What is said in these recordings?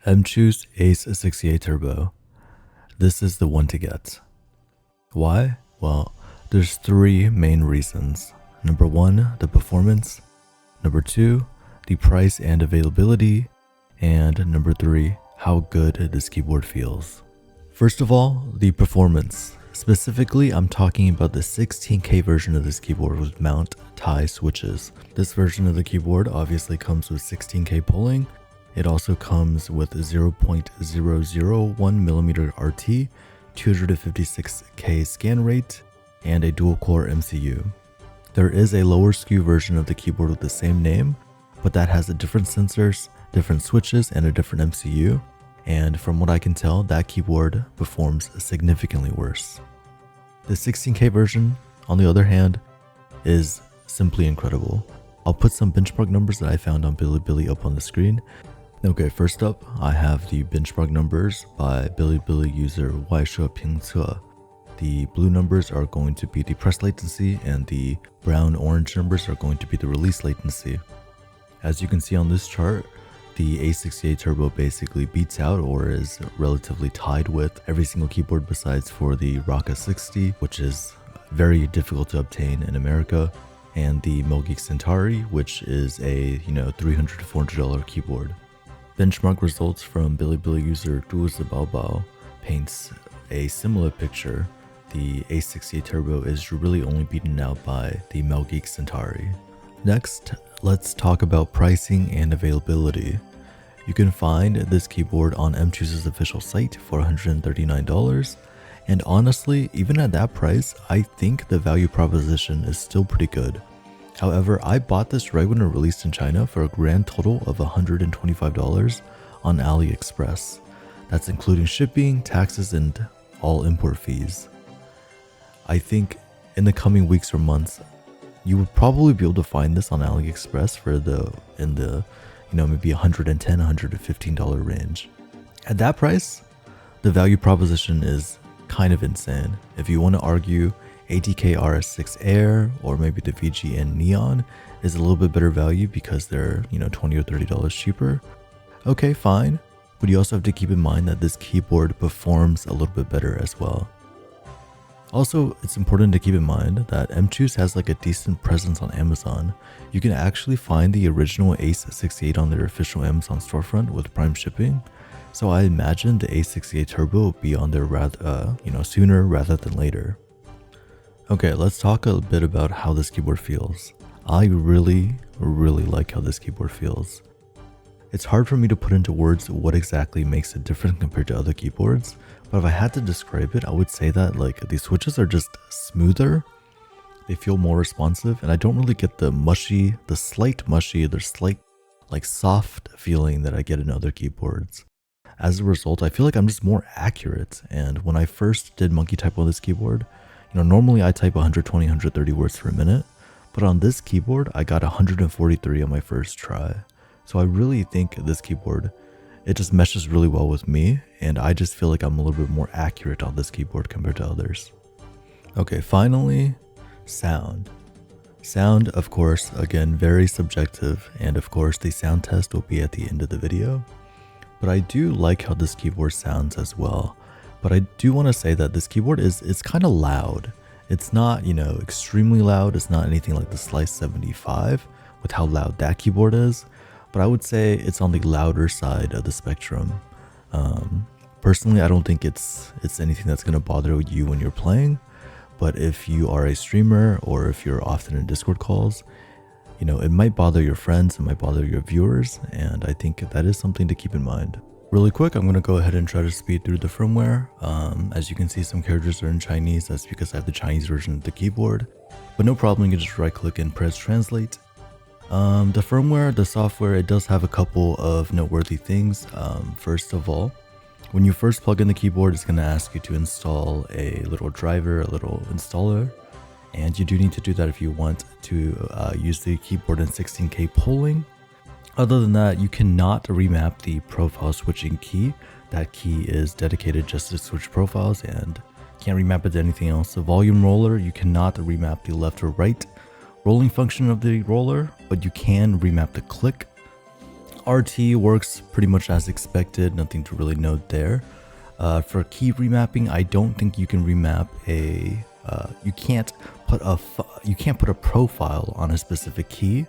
MCHOSE ACE68 Turbo. This is the one to get. Why? Well, there's three main reasons. Number one, the performance. Number two, the price and availability. And number three, how good this keyboard feels. First of all, the performance. Specifically, I'm talking about the 16K version of this keyboard with mount tie switches. This version of the keyboard obviously comes with 16K polling. It also comes with 0.001mm RT, 256K scan rate, and a dual-core MCU. There is a lower SKU version of the keyboard with the same name, but that has different sensors, different switches, and a different MCU. And from what I can tell, that keyboard performs significantly worse. The 16K version, on the other hand, is simply incredible. I'll put some benchmark numbers that I found on Bilibili up on the screen. Okay, first up, I have the benchmark numbers by Bilibili user YShe. The blue numbers are going to be the press latency, and the brown-orange numbers are going to be the release latency. As you can see on this chart, the ACE68 Turbo basically beats out or is relatively tied with every single keyboard besides for the Rocka 60, which is very difficult to obtain in America, and the MCHOSE Centauri, which is a $300 to $400 keyboard. Benchmark results from Bilibili user Bao paints a similar picture. The ACE68 Turbo is really only beaten out by the MCHOSE Centauri. Next, let's talk about pricing and availability. You can find this keyboard on MCHOSE's official site for $139, and honestly, even at that price, I think the value proposition is still pretty good. However, I bought this right when it released in China for a grand total of $125 on AliExpress. That's including shipping, taxes, and all import fees. I think in the coming weeks or months, you would probably be able to find this on AliExpress for maybe $110, $115 range. At that price, the value proposition is kind of insane. If you want to argue ATK RS6 Air or maybe the VGN Neon is a little bit better value because they're $20 or $30 cheaper, okay, fine. But you also have to keep in mind that this keyboard performs a little bit better as well. Also, it's important to keep in mind that MCHOSE has a decent presence on Amazon. You can actually find the original ACE68 on their official Amazon storefront with Prime shipping. So I imagine the ACE68 Turbo will be on there sooner rather than later. Okay, let's talk a bit about how this keyboard feels. I really like how this keyboard feels. It's hard for me to put into words what exactly makes it different compared to other keyboards, but if I had to describe it, I would say that these switches are just smoother, they feel more responsive, and I don't really get the slight soft feeling that I get in other keyboards. As a result, I feel like I'm just more accurate, and when I first did monkey type on this keyboard, normally I type 120, 130 words per minute, but on this keyboard, I got 143 on my first try. So I really think this keyboard, it just meshes really well with me, and I just feel like I'm a little bit more accurate on this keyboard compared to others. Okay, finally, sound. Sound, of course, again, very subjective, and of course the sound test will be at the end of the video. But I do like how this keyboard sounds as well. But I do want to say that this keyboard it's kind of loud. It's not, extremely loud. It's not anything like the Slice 75 with how loud that keyboard is. But I would say it's on the louder side of the spectrum. Personally, I don't think it's anything that's going to bother you when you're playing. But if you are a streamer or if you're often in Discord calls, it might bother your friends, it might bother your viewers, and I think that is something to keep in mind. Really quick, I'm going to go ahead and try to speed through the firmware. As you can see, some characters are in Chinese. That's because I have the Chinese version of the keyboard. But no problem, you can just right click and press translate. The firmware, the software, it does have a couple of noteworthy things. First of all, when you first plug in the keyboard, it's going to ask you to install a little driver, a little installer. And you do need to do that if you want to use the keyboard in 16K polling. Other than that, you cannot remap the profile switching key. That key is dedicated just to switch profiles and can't remap it to anything else. The volume roller, you cannot remap the left or right rolling function of the roller, but you can remap the click. RT works pretty much as expected, nothing to really note there. For key remapping, I don't think you can remap a you can't put a profile on a specific key,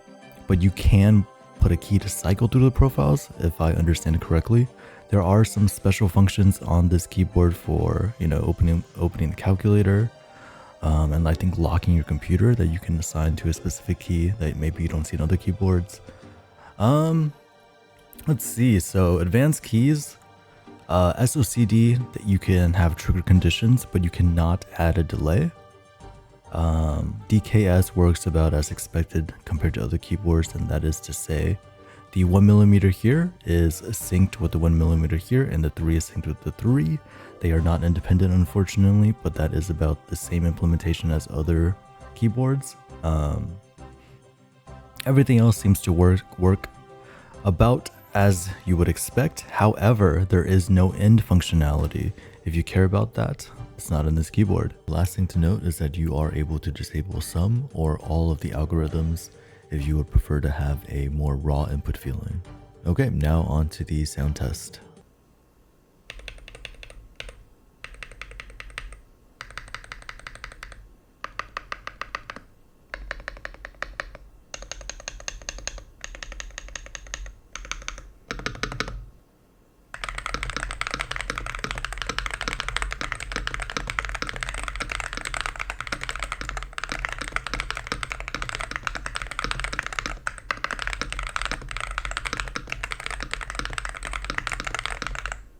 but you can put a key to cycle through the profiles, if I understand it correctly. There are some special functions on this keyboard for, you know, opening the calculator, and I think locking your computer that you can assign to a specific key that maybe you don't see in other keyboards. Let's see. So advanced keys, SOCD, that you can have trigger conditions, but you cannot add a delay. DKS works about as expected compared to other keyboards, and that is to say the 1mm here is synced with the 1mm here, and the 3 is synced with the 3. They are not independent, unfortunately, but that is about the same implementation as other keyboards. Everything else seems to work about as you would expect. However, there is no end functionality. If you care about that, it's not in this keyboard. Last thing to note is that you are able to disable some or all of the algorithms if you would prefer to have a more raw input feeling. Okay, now on to the sound test.